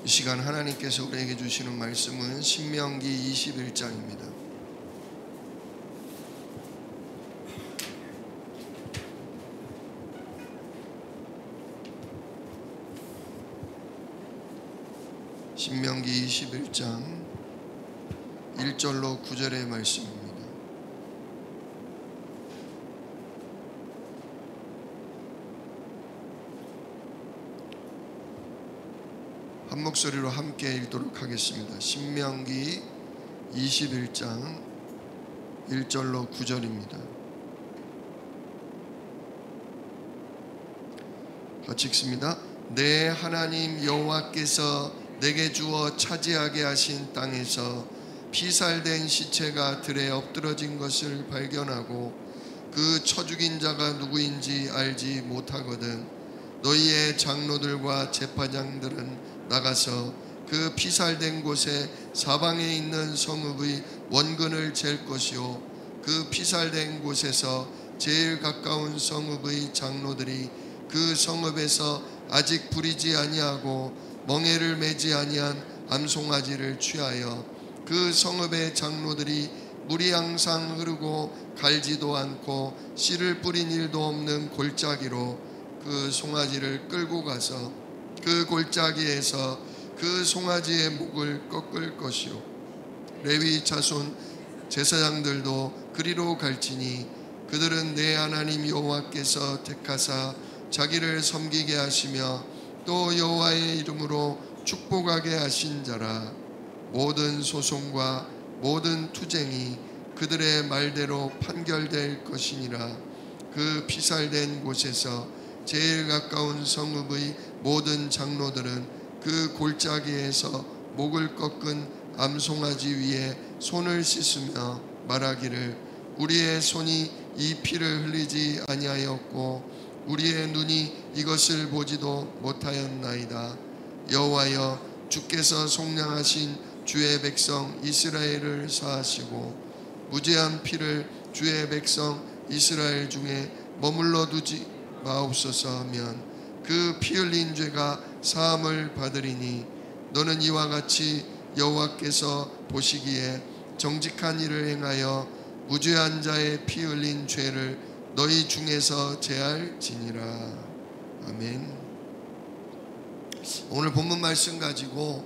이 시간 하나님께서 우리에게 주시는 말씀은 신명기 21장입니다. 신명기 21장 1절로 9절의 말씀입니다. 한 목소리로 함께 읽도록 하겠습니다. 신명기 21장 1절로 9절입니다. 같이 읽습니다. 내 하나님 여호와께서 내게 주어 차지하게 하신 땅에서 피살된 시체가 들에 엎드러진 것을 발견하고 그 쳐 죽인 자가 누구인지 알지 못하거든 너희의 장로들과 제사장들은 나가서 그 피살된 곳에 사방에 있는 성읍의 원근을 잴 것이요 그 피살된 곳에서 제일 가까운 성읍의 장로들이 그 성읍에서 아직 부리지 아니하고 멍에를 매지 아니한 암송아지를 취하여 그 성읍의 장로들이 물이 항상 흐르고 갈지도 않고 씨를 뿌린 일도 없는 골짜기로 그 송아지를 끌고 가서 그 골짜기에서 그 송아지의 목을 꺾을 것이요 레위 자손 제사장들도 그리로 갈지니 그들은 내 하나님 여호와께서 택하사 자기를 섬기게 하시며 또 여호와의 이름으로 축복하게 하신 자라. 모든 소송과 모든 투쟁이 그들의 말대로 판결될 것이니라. 그 피살된 곳에서 제일 가까운 성읍의 모든 장로들은 그 골짜기에서 목을 꺾은 암송아지 위에 손을 씻으며 말하기를 우리의 손이 이 피를 흘리지 아니하였고 우리의 눈이 이것을 보지도 못하였나이다. 여호와여 주께서 속량하신 주의 백성 이스라엘을 사하시고 무죄한 피를 주의 백성 이스라엘 중에 머물러 두지 마옵소서 하면 그 피 흘린 죄가 사함을 받으리니 너는 이와 같이 여호와께서 보시기에 정직한 일을 행하여 무죄한 자의 피 흘린 죄를 너희 중에서 제할지니라. 아멘. 오늘 본문 말씀 가지고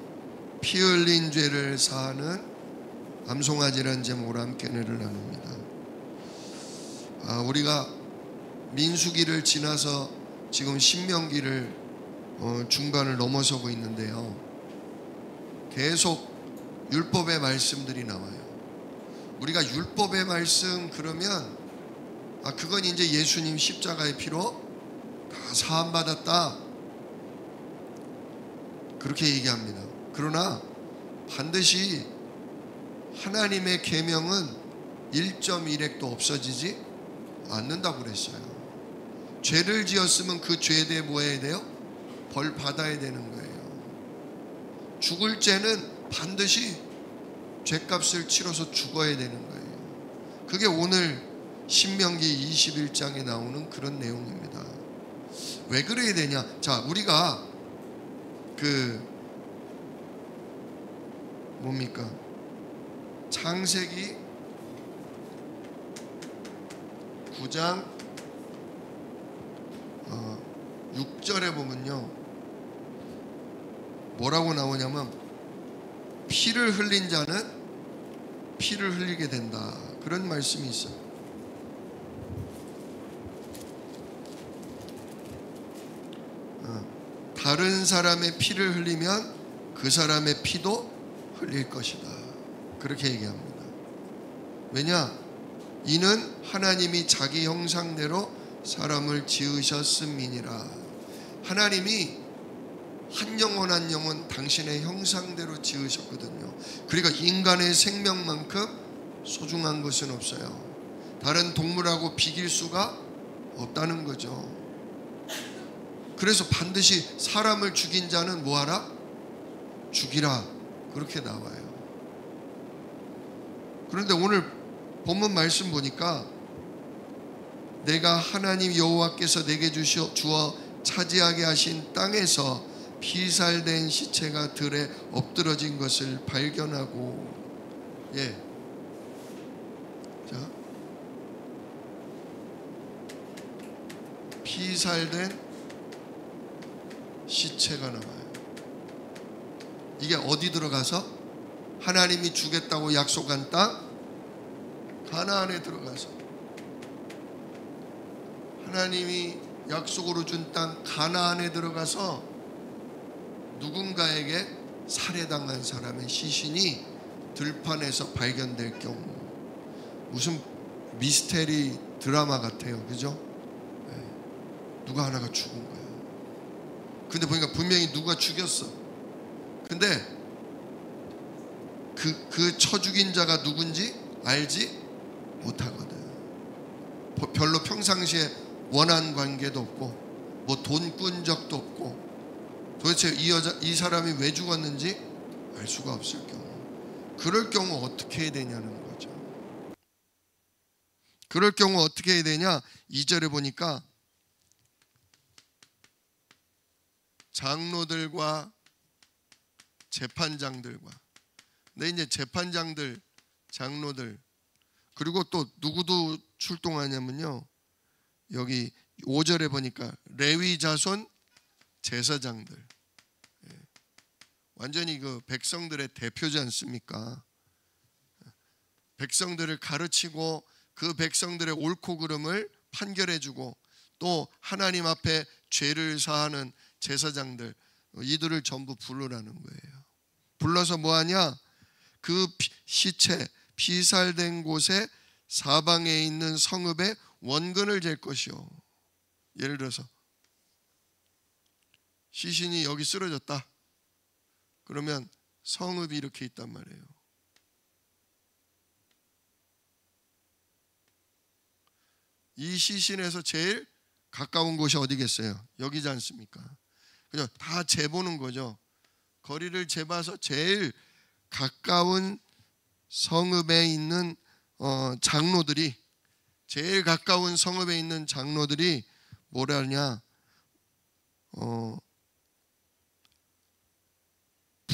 피 흘린 죄를 사하는 암송아지라는 제목으로 함께 은혜를 나눕니다. 우리가 민수기를 지나서 지금 신명기를 중반을 넘어서고 있는데요. 계속 율법의 말씀들이 나와요. 우리가 율법의 말씀 그러면 그건 이제 예수님 십자가의 피로 다 사함받았다 그렇게 얘기합니다. 그러나 반드시 하나님의 계명은 1.1획도 없어지지 않는다고 그랬어요. 죄를 지었으면 그 죄에 대해 뭐 해야 돼요? 벌 받아야 되는 거예요. 죽을 죄는 반드시 죄값을 치러서 죽어야 되는 거예요. 그게 오늘 신명기 21장에 나오는 그런 내용입니다. 왜 그래야 되냐? 자, 우리가 창세기 9장 6절에 보면요 뭐라고 나오냐면 피를 흘린 자는 피를 흘리게 된다 그런 말씀이 있어요. 다른 사람의 피를 흘리면 그 사람의 피도 흘릴 것이다 그렇게 얘기합니다. 왜냐? 이는 하나님이 자기 형상대로 사람을 지으셨음이니라. 하나님이 한 영혼 한 영혼 당신의 형상대로 지으셨거든요. 그러니까 인간의 생명만큼 소중한 것은 없어요. 다른 동물하고 비길 수가 없다는 거죠. 그래서 반드시 사람을 죽인 자는 뭐하라? 죽이라 그렇게 나와요. 그런데 오늘 본문 말씀 보니까 내가 하나님 여호와께서 내게 주어 차지하게 하신 땅에서 피살된 시체가 들에 엎드러진 것을 발견하고, 자, 피살된 시체가 나와요. 이게 어디 들어가서? 하나님이 주겠다고 약속한 땅 가나안에 들어가서, 하나님이 약속으로 준 땅 가나안에 들어가서 누군가에게 살해당한 사람의 시신이 들판에서 발견될 경우, 무슨 미스테리 드라마 같아요, 그죠? 누가 하나가 죽은 거야. 근데 보니까 분명히 누가 죽였어. 근데 그 쳐 죽인 자가 누군지 알지 못하거든. 별로 평상시에 원한 관계도 없고 뭐 돈 꾼 적도 없고, 도대체 이 사람이 왜 죽었는지 알 수가 없을 경우, 그럴 경우 어떻게 해야 되냐는 거죠. 그럴 경우 어떻게 해야 되냐? 2절에 보니까 장로들과 재판장들과, 근데 이제 재판장들, 장로들, 그리고 또 누구도 출동하냐면요, 여기 5절에 보니까 레위 자손 제사장들, 완전히 그 백성들의 대표지 않습니까? 백성들을 가르치고 그 백성들의 옳고 그름을 판결해주고 또 하나님 앞에 죄를 사하는 제사장들, 이들을 전부 부르라는 거예요. 불러서 뭐하냐? 그 시체, 피살된 곳에 사방에 있는 성읍에 원근을 잴 것이요. 예를 들어서 시신이 여기 쓰러졌다. 그러면 성읍이 이렇게 있단 말이에요. 이 시신에서 제일 가까운 곳이 어디겠어요? 여기지 않습니까? 그냥 다 재보는 거죠. 거리를 재봐서 제일 가까운 성읍에 있는 장로들이, 제일 가까운 성읍에 있는 장로들이 뭐라냐?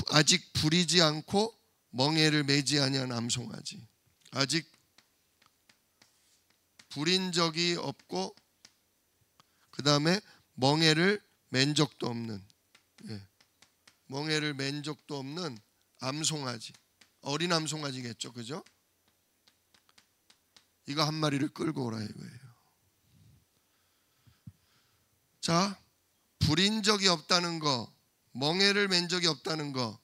아직 부리지 않고 멍에를 매지 아니한 암송아지, 아직 부린 적이 없고 그 다음에 멍에를 맨 적도 없는, 멍에를 맨 적도 없는 암송아지, 어린 암송아지겠죠, 그죠? 이거 한 마리를 끌고 오라 이거예요. 자, 부린 적이 없다는 거, 멍에를 맨 적이 없다는 거,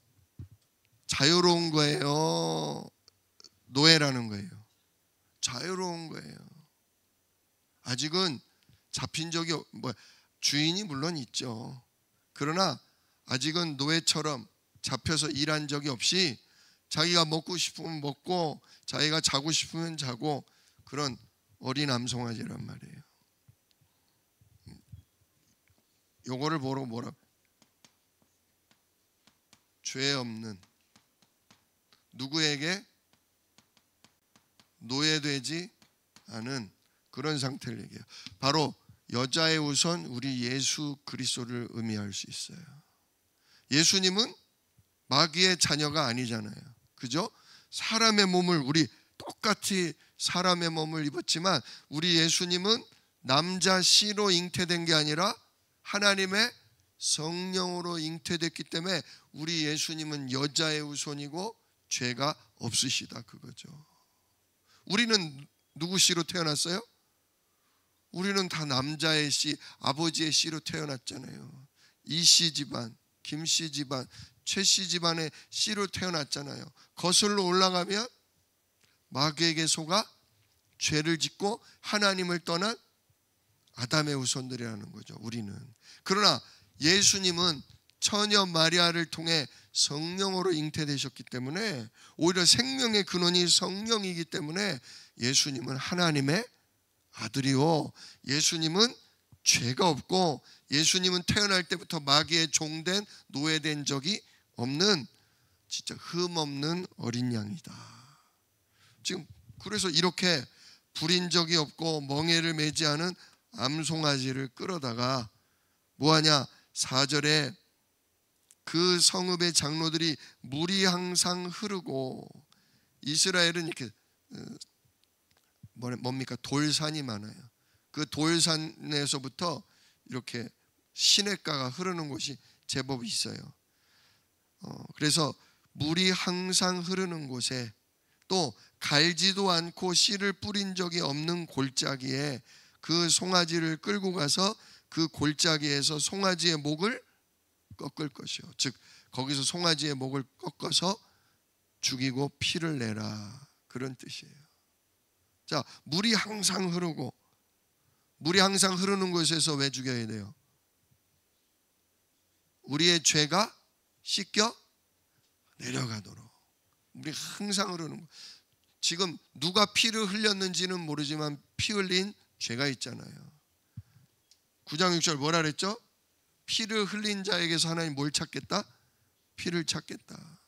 자유로운 거예요? 노예라는 거예요? 자유로운 거예요. 아직은 잡힌 적이 주인이 물론 있죠. 그러나 아직은 노예처럼 잡혀서 일한 적이 없이 자기가 먹고 싶으면 먹고 자기가 자고 싶으면 자고, 그런 어린 암송아지란 말이에요. 요거를 보러 뭐라? 죄 없는, 누구에게 노예되지 않은 그런 상태를 얘기해요. 바로 여자의 우선 우리 예수 그리스도를 의미할 수 있어요. 예수님은 마귀의 자녀가 아니잖아요, 그죠? 사람의 몸을, 우리 똑같이 사람의 몸을 입었지만 우리 예수님은 남자 씨로 잉태된 게 아니라 하나님의 성령으로 잉태됐기 때문에 우리 예수님은 여자의 후손이고 죄가 없으시다, 그거죠. 우리는 누구 씨로 태어났어요? 우리는 다 남자의 씨, 아버지의 씨로 태어났잖아요. 이씨 집안, 김씨 집안, 최씨 집안의 씨로 태어났잖아요. 거슬러 올라가면 마귀에게 속아 죄를 짓고 하나님을 떠난 아담의 후손들이라는 거죠, 우리는. 그러나 예수님은 처녀 마리아를 통해 성령으로 잉태되셨기 때문에, 오히려 생명의 근원이 성령이기 때문에 예수님은 하나님의 아들이요, 예수님은 죄가 없고 예수님은 태어날 때부터 마귀의 종된 노예된 적이 없는 진짜 흠없는 어린 양이다. 지금 그래서 이렇게 부린 적이 없고 멍에를 매지 않은 암송아지를 끌어다가 뭐하냐? 4절에 그 성읍의 장로들이 물이 항상 흐르고, 이스라엘은 이렇게 뭡니까? 돌산이 많아요. 그 돌산에서부터 이렇게 시냇가가 흐르는 곳이 제법 있어요. 그래서 물이 항상 흐르는 곳에, 또 갈지도 않고 씨를 뿌린 적이 없는 골짜기에 그 송아지를 끌고 가서 그 골짜기에서 송아지의 목을 꺾을 것이요, 즉 거기서 송아지의 목을 꺾어서 죽이고 피를 내라, 그런 뜻이에요. 자, 물이 항상 흐르고, 물이 항상 흐르는 곳에서 왜 죽여야 돼요? 우리의 죄가 씻겨 내려가도록. 물이 항상 흐르는 곳. 지금 누가 피를 흘렸는지는 모르지만 피 흘린 죄가 있잖아요. 9장 6절 뭐라 그랬죠? 피를 흘린 자에게서 하나님 뭘 찾겠다? 피를 찾겠다.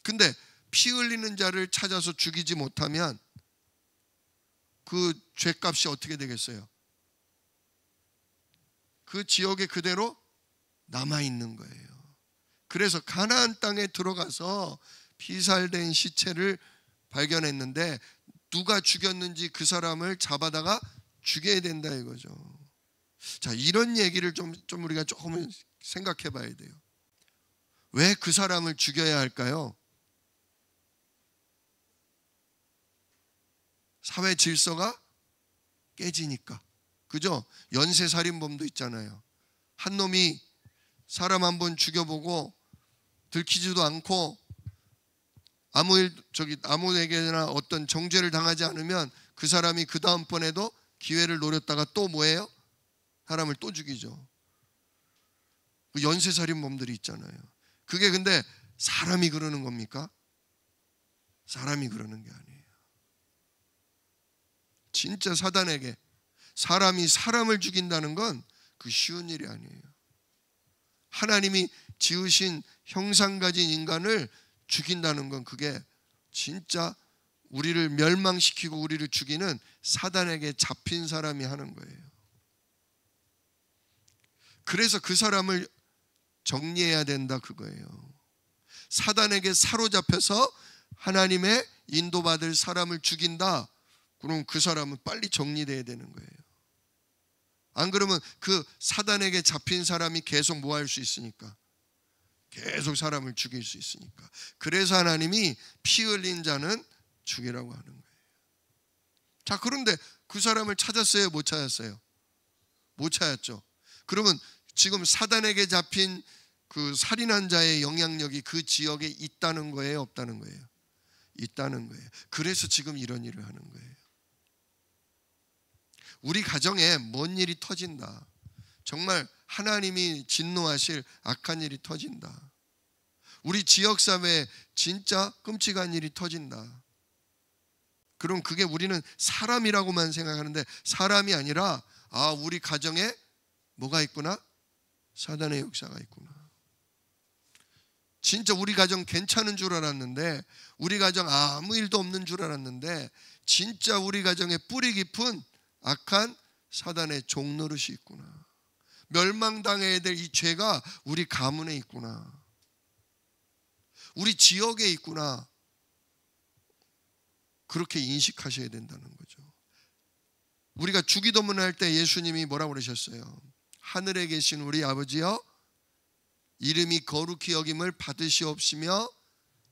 근데 피 흘리는 자를 찾아서 죽이지 못하면 그 죄값이 어떻게 되겠어요? 그 지역에 그대로 남아있는 거예요. 그래서 가나안 땅에 들어가서 피살된 시체를 발견했는데, 누가 죽였는지 그 사람을 잡아다가 죽여야 된다 이거죠. 자, 이런 얘기를 좀 우리가 조금 생각해 봐야 돼요. 왜 그 사람을 죽여야 할까요? 사회 질서가 깨지니까. 그죠? 연쇄살인범도 있잖아요. 한 놈이 사람 한 번 죽여보고 들키지도 않고 아무에게나 어떤 정죄를 당하지 않으면 그 사람이 그 다음번에도 기회를 노렸다가 또 뭐예요? 사람을 또 죽이죠. 그 연쇄살인범들이 있잖아요. 그게 근데 사람이 그러는 겁니까? 사람이 그러는 게 아니에요. 진짜 사단에게 사람이 사람을 죽인다는 건 그 쉬운 일이 아니에요. 하나님이 지으신 형상 가진 인간을 죽인다는 건 그게 진짜 우리를 멸망시키고 우리를 죽이는 사단에게 잡힌 사람이 하는 거예요. 그래서 그 사람을 정리해야 된다 그거예요. 사단에게 사로잡혀서 하나님의 인도받을 사람을 죽인다, 그럼 그 사람은 빨리 정리돼야 되는 거예요. 안 그러면 그 사단에게 잡힌 사람이 계속 뭐 할 수 있으니까, 계속 사람을 죽일 수 있으니까. 그래서 하나님이 피 흘린 자는 죽이라고 하는 거예요. 자, 그런데 그 사람을 찾았어요? 못 찾았어요? 못 찾았죠. 그러면 지금 사단에게 잡힌 그 살인한 자의 영향력이 그 지역에 있다는 거예요? 없다는 거예요? 있다는 거예요. 그래서 지금 이런 일을 하는 거예요. 우리 가정에 뭔 일이 터진다, 정말 하나님이 진노하실 악한 일이 터진다, 우리 지역사회에 진짜 끔찍한 일이 터진다, 그럼 그게 우리는 사람이라고만 생각하는데 사람이 아니라, 우리 가정에 뭐가 있구나? 사단의 역사가 있구나. 진짜 우리 가정 괜찮은 줄 알았는데, 우리 가정 아무 일도 없는 줄 알았는데, 진짜 우리 가정에 뿌리 깊은 악한 사단의 종노릇이 있구나. 멸망당해야 될 이 죄가 우리 가문에 있구나, 우리 지역에 있구나. 그렇게 인식하셔야 된다는 거죠. 우리가 주기도문 할 때 예수님이 뭐라고 그러셨어요? 하늘에 계신 우리 아버지여, 이름이 거룩히 여김을 받으시옵시며,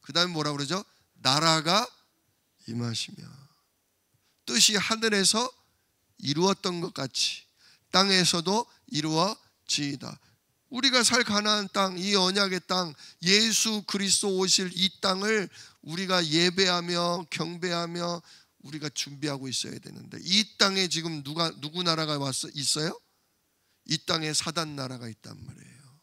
그 다음에 뭐라고 그러죠? 나라가 임하시며, 뜻이 하늘에서 이루었던 것 같이 땅에서도 이루어지이다. 우리가 살 가나안 땅, 이 언약의 땅, 예수 그리스도 오실 이 땅을 우리가 예배하며 경배하며 우리가 준비하고 있어야 되는데, 이 땅에 지금 누구 나라가 있어요? 이 땅에 사단 나라가 있단 말이에요.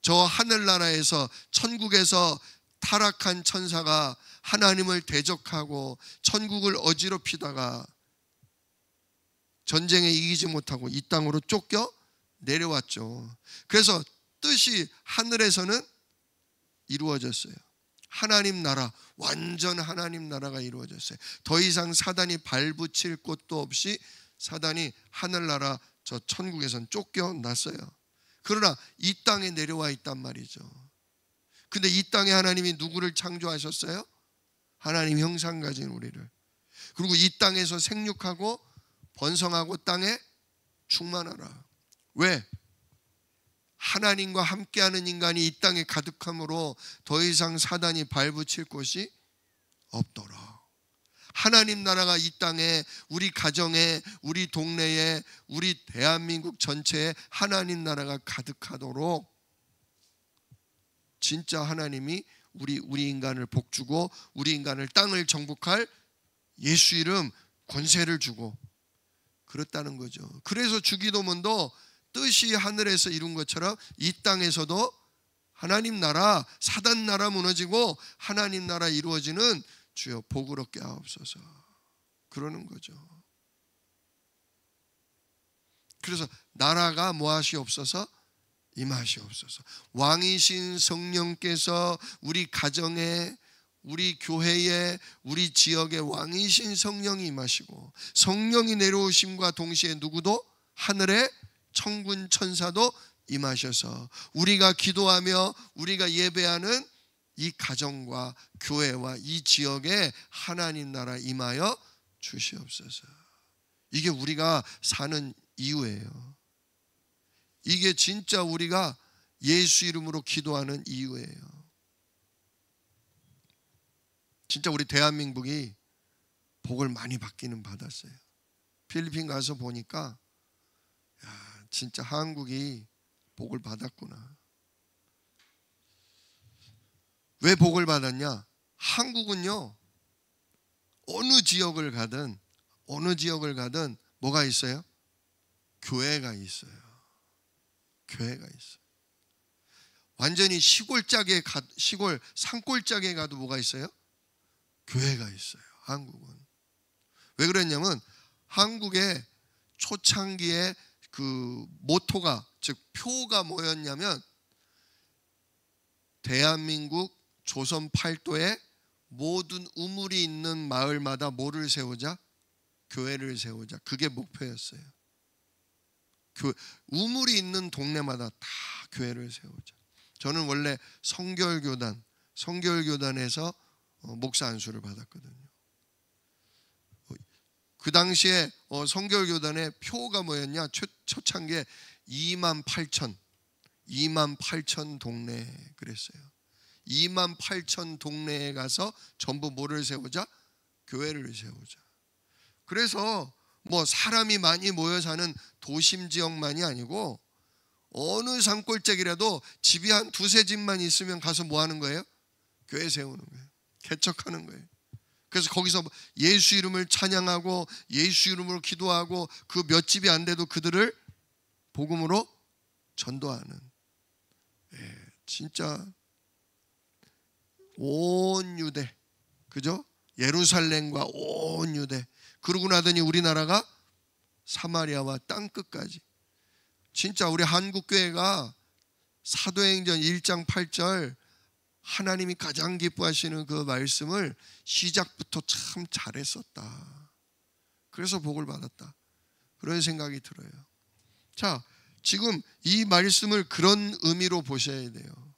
저 하늘나라에서, 천국에서 타락한 천사가 하나님을 대적하고 천국을 어지럽히다가 전쟁에 이기지 못하고 이 땅으로 쫓겨 내려왔죠. 그래서 뜻이 하늘에서는 이루어졌어요. 하나님 나라, 완전 하나님 나라가 이루어졌어요. 더 이상 사단이 발붙일 곳도 없이 사단이 하늘나라 저 천국에선 쫓겨났어요. 그러나 이 땅에 내려와 있단 말이죠. 근데 이 땅에 하나님이 누구를 창조하셨어요? 하나님 형상 가진 우리를. 그리고 이 땅에서 생육하고 번성하고 땅에 충만하라. 왜? 하나님과 함께하는 인간이 이 땅에 가득함으로 더 이상 사단이 발붙일 곳이 없도록. 하나님 나라가 이 땅에, 우리 가정에, 우리 동네에, 우리 대한민국 전체에 하나님 나라가 가득하도록 진짜 하나님이 우리 인간을 복주고 우리 인간을 땅을 정복할 예수 이름 권세를 주고 그렇다는 거죠. 그래서 주기도문도 뜻이 하늘에서 이룬 것처럼 이 땅에서도 하나님 나라, 사단 나라 무너지고 하나님 나라 이루어지는 주여 복을 얻게 하옵소서. 그러는 거죠. 그래서 나라가 뭐하시옵소서? 임하시옵소서. 왕이신 성령께서 우리 가정에, 우리 교회에, 우리 지역에 왕이신 성령이 임하시고, 성령이 내려오심과 동시에 누구도, 하늘의 천군 천사도 임하셔서 우리가 기도하며 우리가 예배하는 이 가정과 교회와 이 지역에 하나님 나라 임하여 주시옵소서. 이게 우리가 사는 이유예요. 이게 진짜 우리가 예수 이름으로 기도하는 이유예요. 진짜 우리 대한민국이 복을 많이 받기는 받았어요. 필리핀 가서 보니까 야, 진짜 한국이 복을 받았구나. 왜 복을 받았냐? 한국은요, 어느 지역을 가든 뭐가 있어요? 교회가 있어요. 교회가 있어요. 완전히 시골 산골짜기에 가도 뭐가 있어요? 교회가 있어요. 한국은. 왜 그랬냐면 한국의 초창기에 그 모토가, 즉 표가 뭐였냐면, 대한민국 조선 팔도에 모든 우물이 있는 마을마다 뭐를 세우자? 교회를 세우자. 그게 목표였어요. 우물이 있는 동네마다 다 교회를 세우자. 저는 원래 성결교단에서 목사 안수를 받았거든요. 그 당시에 성결교단의 표가 뭐였냐? 초창기에 28,000 동네 그랬어요. 28,000 동네에 가서 전부 뭐를 세우자? 교회를 세우자. 그래서 뭐 사람이 많이 모여 사는 도심 지역만이 아니고 어느 산골짜기라도 집이 한 두세 집만 있으면 가서 뭐 하는 거예요? 교회 세우는 거예요. 개척하는 거예요. 그래서 거기서 예수 이름을 찬양하고 예수 이름으로 기도하고, 그 몇 집이 안 돼도 그들을 복음으로 전도하는, 진짜 온 유대, 그죠? 예루살렘과 온 유대, 그러고 나더니 우리나라가 사마리아와 땅끝까지. 진짜 우리 한국교회가 사도행전 1장 8절 하나님이 가장 기뻐하시는 그 말씀을 시작부터 참 잘했었다. 그래서 복을 받았다. 그런 생각이 들어요. 자, 지금 이 말씀을 그런 의미로 보셔야 돼요.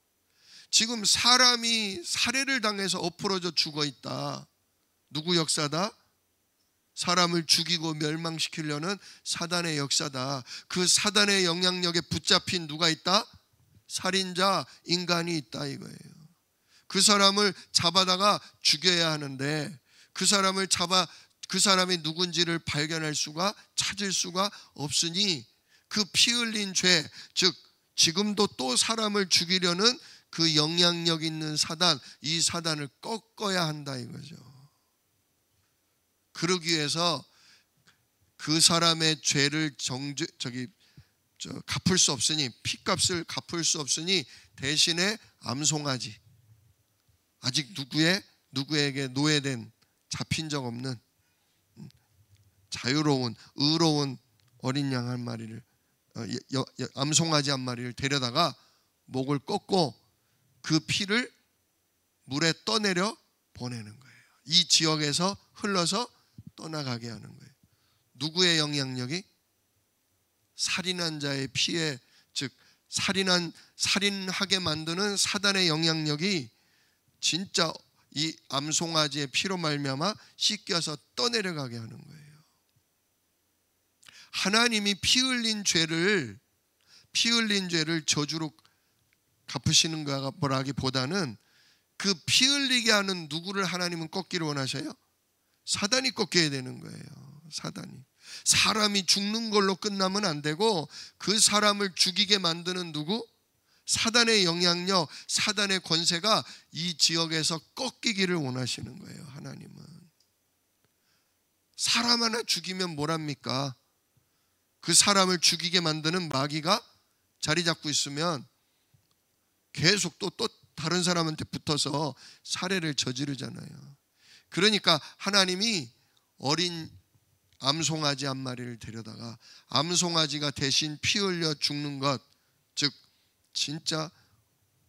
지금 사람이 살해를 당해서 엎어져 죽어 있다. 누구 역사다? 사람을 죽이고 멸망시키려는 사단의 역사다. 그 사단의 영향력에 붙잡힌 누가 있다? 살인자, 인간이 있다 이거예요. 그 사람을 잡아다가 죽여야 하는데 그 사람이 누군지를 발견할 수가, 찾을 수가 없으니 그 피 흘린 죄, 즉 지금도 또 사람을 죽이려는 그 영향력 있는 사단, 이 사단을 꺾어야 한다 이거죠. 그러기 위해서 그 사람의 죄를 갚을 수 없으니, 피값을 갚을 수 없으니 대신에 암송아지, 아직 누구에게 노예된, 잡힌 적 없는 자유로운, 의로운 어린 양 한 마리를, 암송아지 한 마리를 데려다가 목을 꺾고 그 피를 물에 떠내려 보내는 거예요. 이 지역에서 흘러서 떠나가게 하는 거예요. 누구의 영향력이? 살인한 자의 피에, 즉 살인하게 만드는 사단의 영향력이 진짜 이 암송아지의 피로 말미암아 씻겨서 떠내려가게 하는 거예요. 하나님이 피 흘린 죄를 저주로 갚으시는 거라기보다는 그 피 흘리게 하는 누구를 하나님은 꺾기를 원하셔요? 사단이 꺾여야 되는 거예요. 사람이 죽는 걸로 끝나면 안 되고 그 사람을 죽이게 만드는 누구? 사단의 영향력, 사단의 권세가 이 지역에서 꺾이기를 원하시는 거예요. 하나님은 사람 하나 죽이면 뭐랍니까? 그 사람을 죽이게 만드는 마귀가 자리 잡고 있으면 계속 또 다른 사람한테 붙어서 살해를 저지르잖아요. 그러니까 하나님이 어린 암송아지 한 마리를 데려다가 암송아지가 대신 피 흘려 죽는 것, 즉 진짜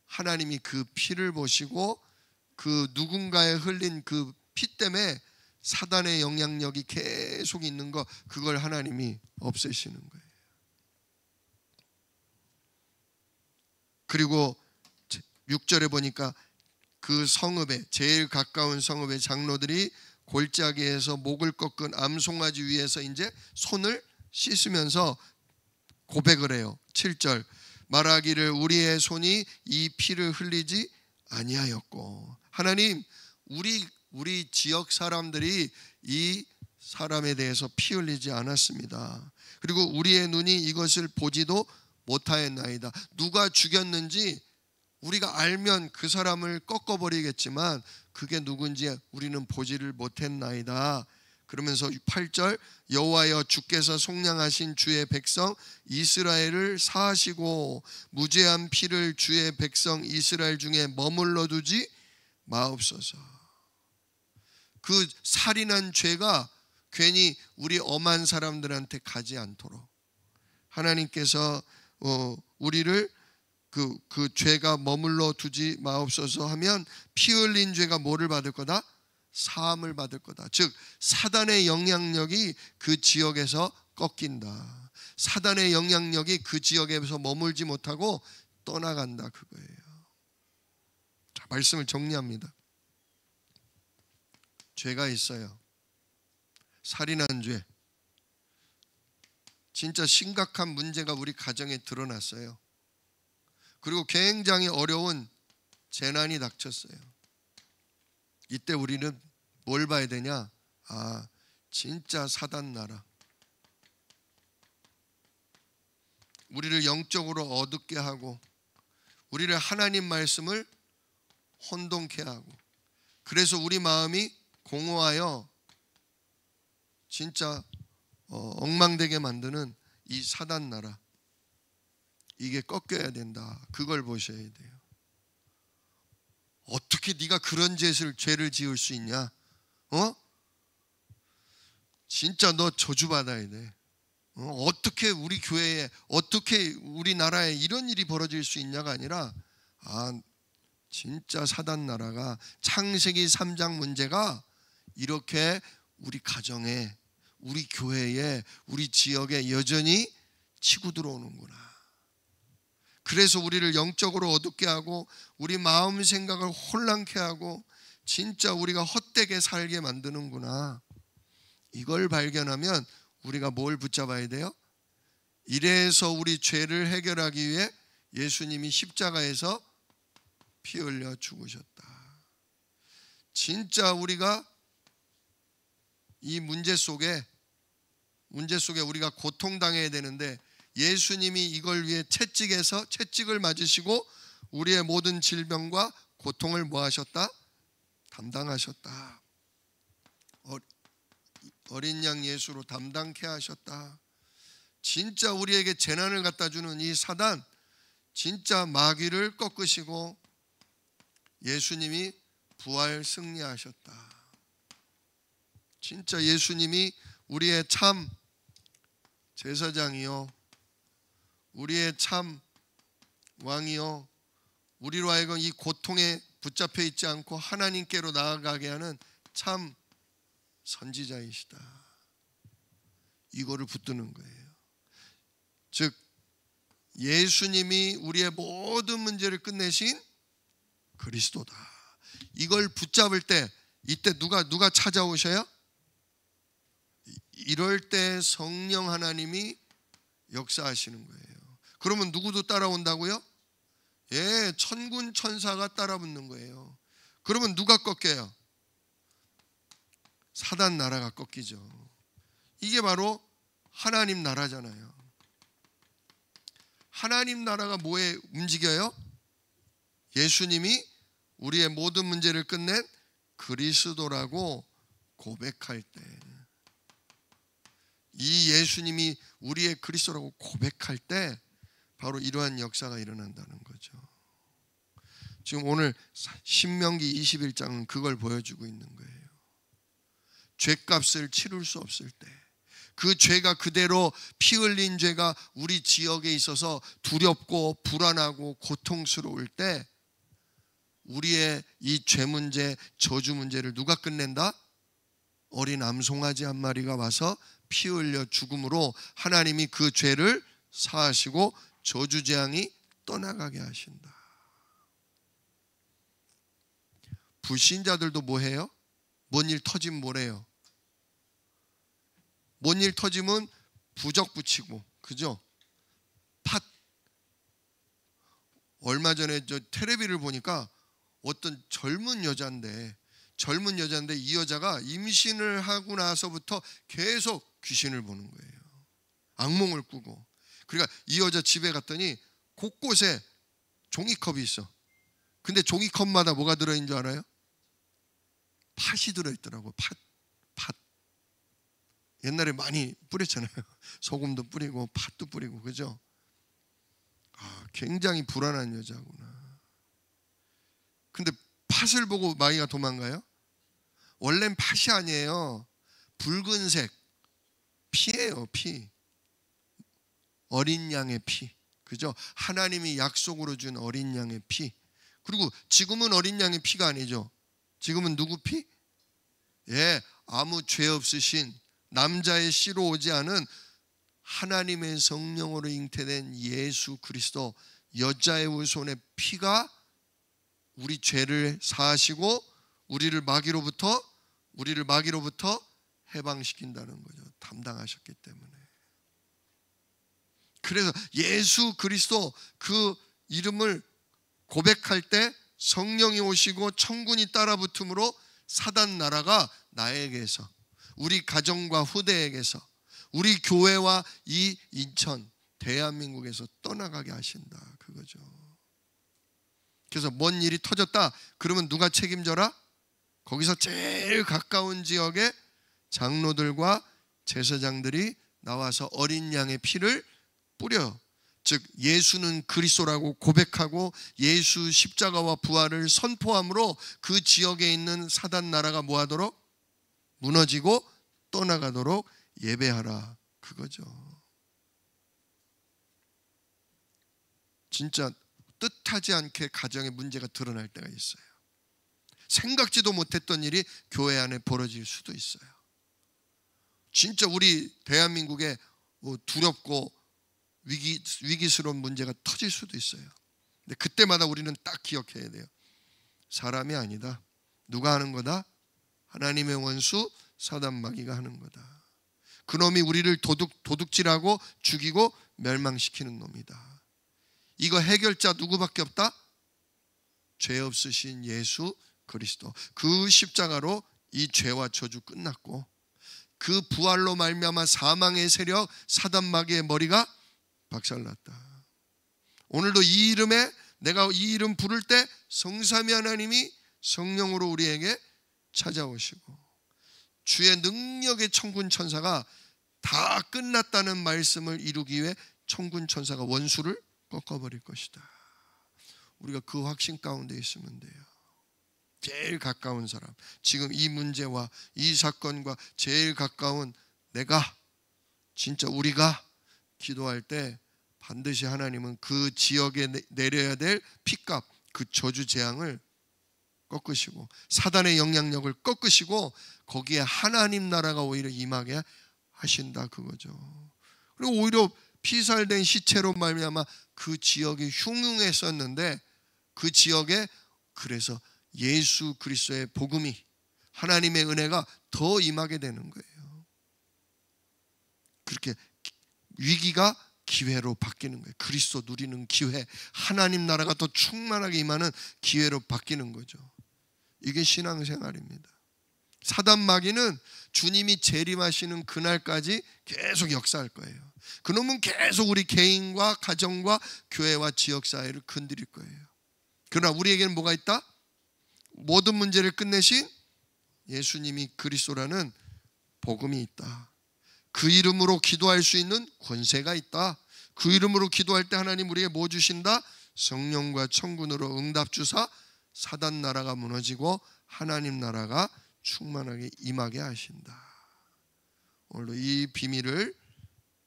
하나님이 그 피를 보시고 그 누군가에 흘린 그 피 때문에 사단의 영향력이 계속 있는 거, 그걸 하나님이 없애시는 거예요. 그리고 6절에 보니까 그 성읍에, 제일 가까운 성읍의 장로들이 골짜기에서 목을 꺾은 암송아지 위에서 이제 손을 씻으면서 고백을 해요. 7절, 말하기를 우리의 손이 이 피를 흘리지 아니하였고. 하나님, 우리 지역 사람들이 이 사람에 대해서 피 흘리지 않았습니다. 그리고 우리의 눈이 이것을 보지도 못하였나이다. 누가 죽였는지 우리가 알면 그 사람을 꺾어버리겠지만 그게 누군지 우리는 보지를 못했나이다. 그러면서 8절, 여호와여 주께서 속량하신 주의 백성 이스라엘을 사하시고 무죄한 피를 주의 백성 이스라엘 중에 머물러 두지 마옵소서. 그 살인한 죄가 괜히 우리 엄한 사람들한테 가지 않도록 하나님께서 우리를 그 죄가 머물러 두지 마옵소서 하면 피 흘린 죄가 뭐를 받을 거다? 사함을 받을 거다. 즉 사단의 영향력이 그 지역에서 꺾인다. 사단의 영향력이 그 지역에서 머물지 못하고 떠나간다, 그거예요. 자, 말씀을 정리합니다. 죄가 있어요. 살인한 죄. 진짜 심각한 문제가 우리 가정에 드러났어요. 그리고 굉장히 어려운 재난이 닥쳤어요. 이때 우리는 뭘 봐야 되냐? 진짜 사단 나라. 우리를 영적으로 어둡게 하고 우리를 하나님 말씀을 혼동케 하고 그래서 우리 마음이 공허하여 진짜 엉망되게 만드는 이 사단 나라, 이게 꺾여야 된다. 그걸 보셔야 돼요. 어떻게 네가 그런 죄를 지을 수 있냐? 진짜 너 저주받아야 돼. 어떻게 우리 교회에, 어떻게 우리나라에 이런 일이 벌어질 수 있냐가 아니라 진짜 사단 나라가, 창세기 3장 문제가 이렇게 우리 가정에, 우리 교회에, 우리 지역에 여전히 치고 들어오는구나. 그래서 우리를 영적으로 어둡게 하고 우리 마음 생각을 혼란케 하고 진짜 우리가 헛되게 살게 만드는구나. 이걸 발견하면 우리가 뭘 붙잡아야 돼요? 이래서 우리 죄를 해결하기 위해 예수님이 십자가에서 피 흘려 죽으셨다. 진짜 우리가 이 문제 속에 우리가 고통당해야 되는데 예수님이 이걸 위해 채찍을 맞으시고 우리의 모든 질병과 고통을 뭐 하셨다? 담당하셨다. 어린 양 예수로 담당케 하셨다. 진짜 우리에게 재난을 갖다 주는 이 사단, 진짜 마귀를 꺾으시고 예수님이 부활 승리하셨다. 진짜 예수님이 우리의 참 제사장이요, 우리의 참 왕이요, 우리로 하여금 이 고통에 붙잡혀 있지 않고 하나님께로 나아가게 하는 참 선지자이시다. 이거를 붙드는 거예요. 즉 예수님이 우리의 모든 문제를 끝내신 그리스도다. 이걸 붙잡을 때 이때 누가 찾아오셔요? 이럴 때 성령 하나님이 역사하시는 거예요. 그러면 누구도 따라온다고요? 예, 천군 천사가 따라붙는 거예요. 그러면 누가 꺾여요? 사단 나라가 꺾이죠. 이게 바로 하나님 나라잖아요. 하나님 나라가 뭐에 움직여요? 예수님이 우리의 모든 문제를 끝낸 그리스도라고 고백할 때, 이 예수님이 우리의 그리스도라고 고백할 때 바로 이러한 역사가 일어난다는 거죠. 지금 오늘 신명기 21장은 그걸 보여주고 있는 거예요. 죄값을 치룰 수 없을 때, 그 죄가 그대로 피 흘린 죄가 우리 지역에 있어서 두렵고 불안하고 고통스러울 때 우리의 이 죄 문제, 저주 문제를 누가 끝낸다? 어린 암송아지 한 마리가 와서 피 흘려 죽음으로 하나님이 그 죄를 사하시고 저주 재앙이 떠나가게 하신다. 불신자들도 뭐 해요? 뭔 일 터지면 뭐래요? 뭔 일 터지면 부적 붙이고, 그죠? 팥. 얼마 전에 저 텔레비를 보니까 어떤 젊은 여자인데 이 여자가 임신을 하고 나서부터 계속 귀신을 보는 거예요. 악몽을 꾸고. 그러니까 이 여자 집에 갔더니 곳곳에 종이컵이 있어. 근데 종이컵마다 뭐가 들어있는 줄 알아요? 팥이 들어있더라고. 팥. 옛날에 많이 뿌렸잖아요. 소금도 뿌리고 팥도 뿌리고, 그죠? 굉장히 불안한 여자구나. 근데 팥을 보고 마귀가 도망가요? 원래는 팥이 아니에요. 붉은색 피예요. 피. 어린 양의 피, 그죠? 하나님이 약속으로 준 어린 양의 피. 그리고 지금은 어린 양의 피가 아니죠. 지금은 누구 피? 예, 아무 죄 없으신 남자의 씨로 오지 않은 하나님의 성령으로 잉태된 예수 그리스도, 여자의 후손의 피가 우리 죄를 사하시고 우리를 마귀로부터 해방시킨다는 거죠. 담당하셨기 때문에. 그래서 예수 그리스도 그 이름을 고백할 때 성령이 오시고 천군이 따라붙음으로 사단 나라가 나에게서, 우리 가정과 후대에게서, 우리 교회와 이 인천 대한민국에서 떠나가게 하신다, 그거죠. 그래서 뭔 일이 터졌다 그러면 누가 책임져라? 거기서 제일 가까운 지역의 장로들과 제사장들이 나와서 어린 양의 피를 뿌려, 즉 예수는 그리스도라고 고백하고 예수 십자가와 부활을 선포함으로 그 지역에 있는 사단 나라가 뭐하도록? 무너지고 떠나가도록 예배하라, 그거죠. 진짜 뜻하지 않게 가정에 문제가 드러날 때가 있어요. 생각지도 못했던 일이 교회 안에 벌어질 수도 있어요. 진짜 우리 대한민국에 두렵고 위기스러운 문제가 터질 수도 있어요. 근데 그때마다 우리는 딱 기억해야 돼요. 사람이 아니다. 누가 하는 거다? 하나님의 원수 사단 마귀가 하는 거다. 그놈이 우리를 도둑질하고 죽이고 멸망시키는 놈이다. 이거 해결자 누구밖에 없다? 죄 없으신 예수 그리스도. 그 십자가로 이 죄와 저주 끝났고, 그 부활로 말미암아 사망의 세력 사단 마귀의 머리가 박살났다. 오늘도 이 이름에, 내가 이 이름 부를 때 성삼위 하나님이 성령으로 우리에게 찾아오시고 주의 능력의 천군 천사가 다 끝났다는 말씀을 이루기 위해 천군 천사가 원수를 꺾어버릴 것이다. 우리가 그 확신 가운데 있으면 돼요. 제일 가까운 사람, 지금 이 문제와 이 사건과 제일 가까운 내가, 진짜 우리가 기도할 때 반드시 하나님은 그 지역에 내려야 될 핏값, 그 저주 재앙을 꺾으시고 사단의 영향력을 꺾으시고 거기에 하나님 나라가 오히려 임하게 하신다, 그거죠. 그리고 오히려 피살된 시체로 말미암아 그 지역이 흉흉했었는데 그 지역에 그래서 예수 그리스도의 복음이, 하나님의 은혜가 더 임하게 되는 거예요. 그렇게 위기가 기회로 바뀌는 거예요. 그리스도 누리는 기회, 하나님 나라가 더 충만하게 임하는 기회로 바뀌는 거죠. 이게 신앙생활입니다. 사단 마귀는 주님이 재림하시는 그날까지 계속 역사할 거예요. 그놈은 계속 우리 개인과 가정과 교회와 지역사회를 건드릴 거예요. 그러나 우리에게는 뭐가 있다? 모든 문제를 끝내신 예수님이 그리스도라는 복음이 있다. 그 이름으로 기도할 수 있는 권세가 있다. 그 이름으로 기도할 때 하나님 우리에게 뭐 주신다? 성령과 천군으로 응답 주사 사단 나라가 무너지고 하나님 나라가 충만하게 임하게 하신다. 오늘도 이 비밀을,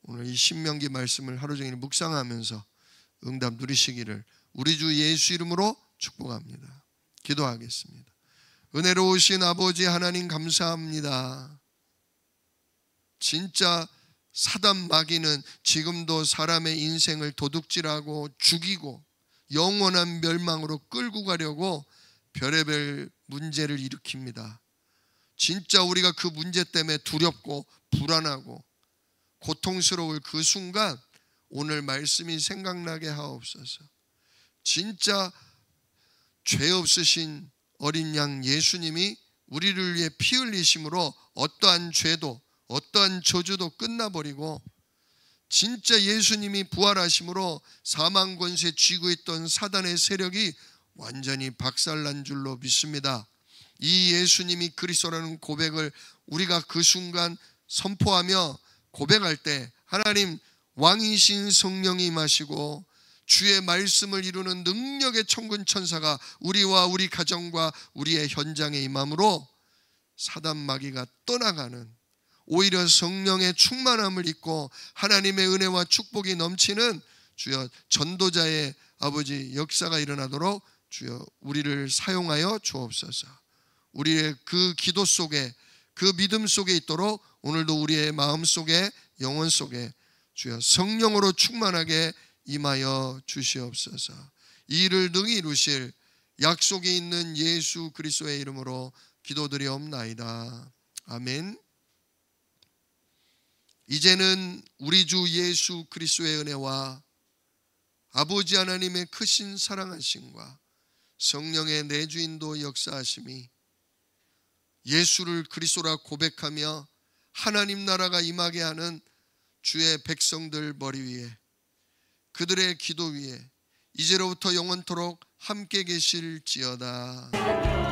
오늘 이 신명기 말씀을 하루 종일 묵상하면서 응답 누리시기를 우리 주 예수 이름으로 축복합니다. 기도하겠습니다. 은혜로우신 아버지 하나님 감사합니다. 진짜 사단 마귀는 지금도 사람의 인생을 도둑질하고 죽이고 영원한 멸망으로 끌고 가려고 별의별 문제를 일으킵니다. 진짜 우리가 그 문제 때문에 두렵고 불안하고 고통스러울 그 순간 오늘 말씀이 생각나게 하옵소서. 진짜 죄 없으신 어린 양 예수님이 우리를 위해 피 흘리심으로 어떠한 죄도 어떠한 저주도 끝나버리고 진짜 예수님이 부활하심으로 사망 권세 쥐고 있던 사단의 세력이 완전히 박살난 줄로 믿습니다. 이 예수님이 그리스도라는 고백을 우리가 그 순간 선포하며 고백할 때 하나님 왕이신 성령이 임하시고 주의 말씀을 이루는 능력의 천군 천사가 우리와 우리 가정과 우리의 현장에 임함으로 사단 마귀가 떠나가는, 오히려 성령의 충만함을 입고 하나님의 은혜와 축복이 넘치는 주여 전도자의 아버지 역사가 일어나도록 주여 우리를 사용하여 주옵소서. 우리의 그 기도 속에, 그 믿음 속에 있도록 오늘도 우리의 마음 속에, 영혼 속에 주여 성령으로 충만하게 임하여 주시옵소서. 이 일을 능히 이루실 약속이 있는 예수 그리스도의 이름으로 기도드리옵나이다. 아멘. 이제는 우리 주 예수 그리스도의 은혜와 아버지 하나님의 크신 사랑하심과 성령의 내주인도 역사하심이 예수를 그리스도라 고백하며 하나님 나라가 임하게 하는 주의 백성들 머리 위에, 그들의 기도 위에 이제로부터 영원토록 함께 계실지어다.